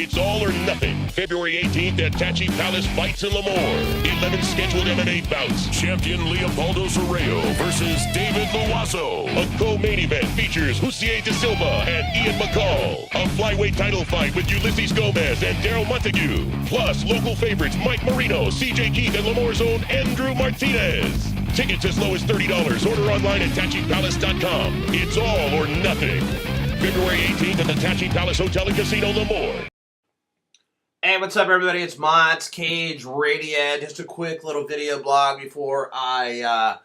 It's all or nothing. February 18th at Tachi Palace Fights in Lemoore. 11 scheduled MMA bouts. Champion Leopoldo Cerreo versus David Loazo. A co-main event features Hussier De Silva and Ian McCall. A flyweight title fight with Ulysses Gomez and Daryl Montague. Plus, local favorites Mike Marino, CJ Keith, and Lemoore's own Andrew Martinez. Tickets as low as $30. Order online at TachiPalace.com. It's all or nothing. February 18th at the Tachi Palace Hotel and Casino, Lemoore. Hey, what's up, everybody? It's Mods Cage Radio. Just a quick little video blog before I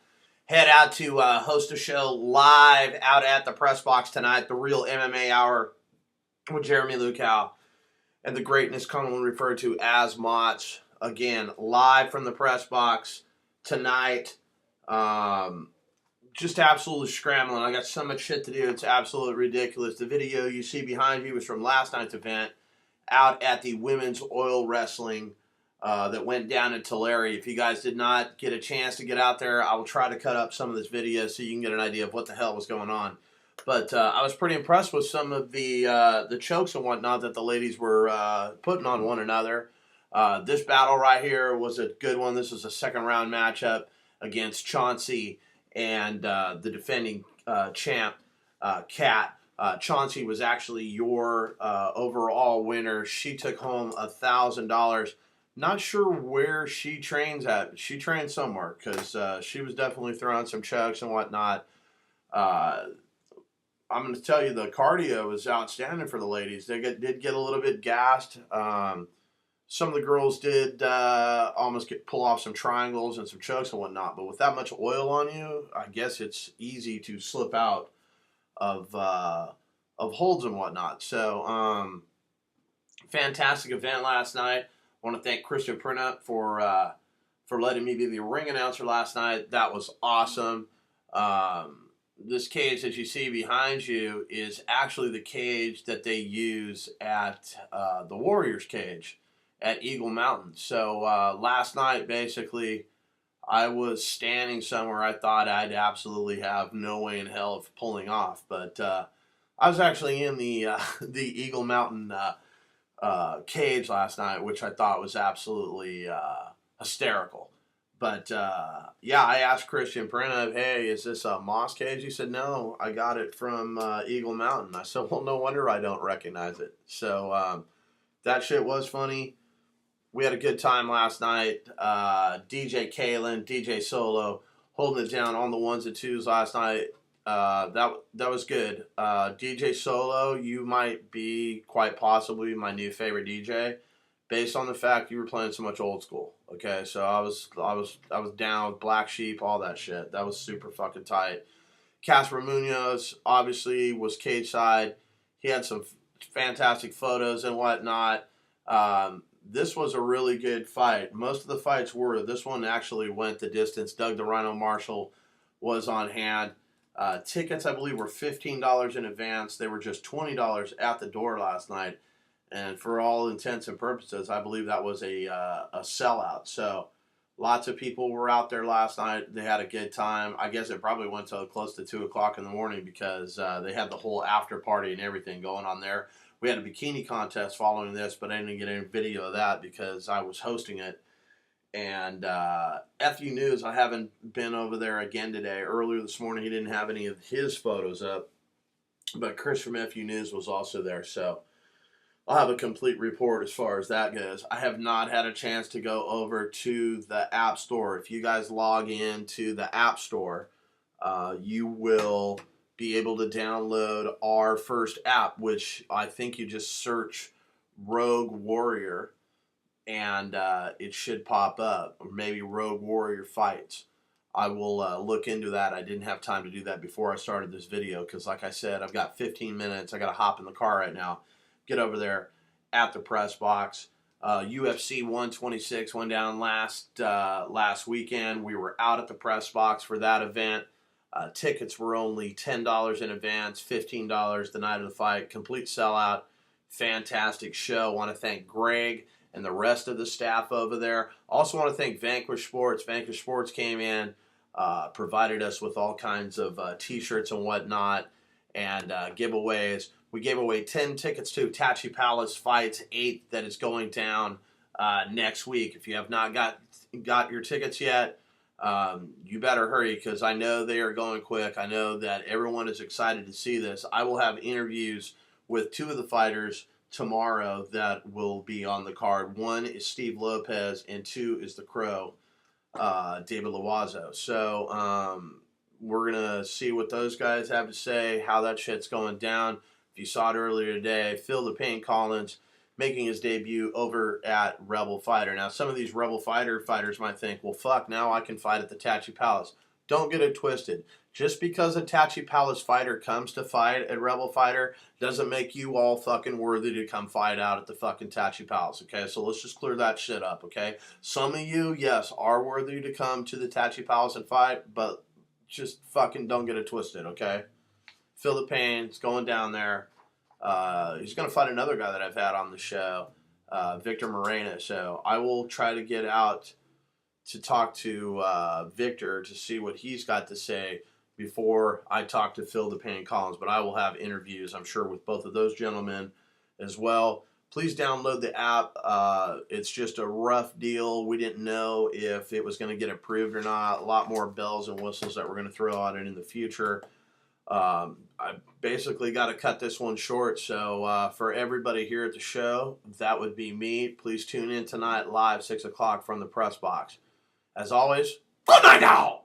head out to host a show live out at the Press Box tonight, the Real MMA Hour with Jeremy Lukow and the greatness commonly referred to as Mods. Again, live from the Press Box tonight. Just absolutely scrambling. I got so much shit to do. It's absolutely ridiculous. The video you see behind you was from last night's event out at the Women's Oil Wrestling that went down in Tulare. If you guys did not get a chance to get out there, I will try to cut up some of this video so you can get an idea of what the hell was going on. But I was pretty impressed with some of the chokes and whatnot that the ladies were putting on one another. This battle right here was a good one. This was a second round matchup against Chauncey and the defending champ, Kat. Chauncey was actually your overall winner. She took home $1,000. Not sure where she trains at. She trains somewhere because she was definitely throwing some chokes and whatnot. I'm going to tell you the cardio was outstanding for the ladies. They did get a little bit gassed. Some of the girls did almost pull off some triangles and some chokes and whatnot, but with that much oil on you, I guess it's easy to slip out of holds and whatnot. So, fantastic event last night. I want to thank Christian Printup for letting me be the ring announcer last night. That was awesome. This cage that you see behind you is actually the cage that they use at the Warriors cage at Eagle Mountain. So last night, basically, I was standing somewhere I thought I'd absolutely have no way in hell of pulling off. But I was actually in the Eagle Mountain cage last night, which I thought was absolutely hysterical. But yeah, I asked Christian Printup, hey, is this a Moss cage? He said, no, I got it from Eagle Mountain. I said, well, no wonder I don't recognize it. So that shit was funny. We had a good time last night. DJ Kalen, DJ Solo, holding it down on the ones and twos last night. That was good. DJ Solo, you might be quite possibly my new favorite DJ, based on the fact you were playing so much old school. Okay, so I was down with Black Sheep, all that shit. That was super fucking tight. Casper Munoz obviously was cage side. He had some fantastic photos and whatnot. This was a really good fight. Most of the fights were. This one actually went the distance. Doug the Rhino Marshall was on hand. Tickets, I believe, were $15 in advance. They were just $20 at the door last night. And for all intents and purposes, I believe that was a sellout. So lots of people were out there last night. They had a good time. I guess it probably went till close to 2 o'clock in the morning because they had the whole after party and everything going on there. We had a bikini contest following this, but I didn't get any video of that because I was hosting it. And FU News, I haven't been over there again today. Earlier this morning, he didn't have any of his photos up. But Chris from FU News was also there. So I'll have a complete report as far as that goes. I have not had a chance to go over to the App Store. If you guys log in to the App Store, you will be able to download our first app, which I think you just search Rogue Warrior and it should pop up, or maybe Rogue Warrior Fights. I will look into that. I didn't have time to do that before I started this video because, like I said, I've got 15 minutes. I got to hop in the car right now, get over there at the Press Box. UFC 126 went down last weekend. We were out at the Press Box for that event. Tickets were only $10 in advance, $15 the night of the fight. Complete sellout. Fantastic show. Want to thank Greg and the rest of the staff over there. Also want to thank Vanquish Sports. Vanquish Sports came in, provided us with all kinds of T-shirts and whatnot and giveaways. We gave away 10 tickets to Tachi Palace Fights 8 that is going down next week. If you have not got your tickets yet, you better hurry because I know they are going quick. I know that everyone is excited to see this. I will have interviews with 2 of the fighters tomorrow that will be on the card. 1 is Steve Lopez and 2 is the Crow, David Loiseau. So we're going to see what those guys have to say, how that shit's going down. If you saw it earlier today, Phil the Pain Collins making his debut over at Rebel Fighter. Now, some of these Rebel Fighter fighters might think, well, fuck, now I can fight at the Tachi Palace. Don't get it twisted. Just because a Tachi Palace fighter comes to fight at Rebel Fighter doesn't make you all fucking worthy to come fight out at the fucking Tachi Palace, okay? So let's just clear that shit up, okay? Some of you, yes, are worthy to come to the Tachi Palace and fight, but just fucking don't get it twisted, okay? Feel the pain. It's going down there. He's going to fight another guy that I've had on the show, Victor Moreno. So I will try to get out to talk to Victor to see what he's got to say before I talk to Phil the Pain Collins. But I will have interviews, I'm sure, with both of those gentlemen as well. Please download the app. It's just a rough deal. We didn't know if it was going to get approved or not. A lot more bells and whistles that we're going to throw at it in the future. I basically got to cut this one short. So for everybody here at the show, that would be me. Please tune in tonight live, 6 o'clock from the press box. As always, good night now!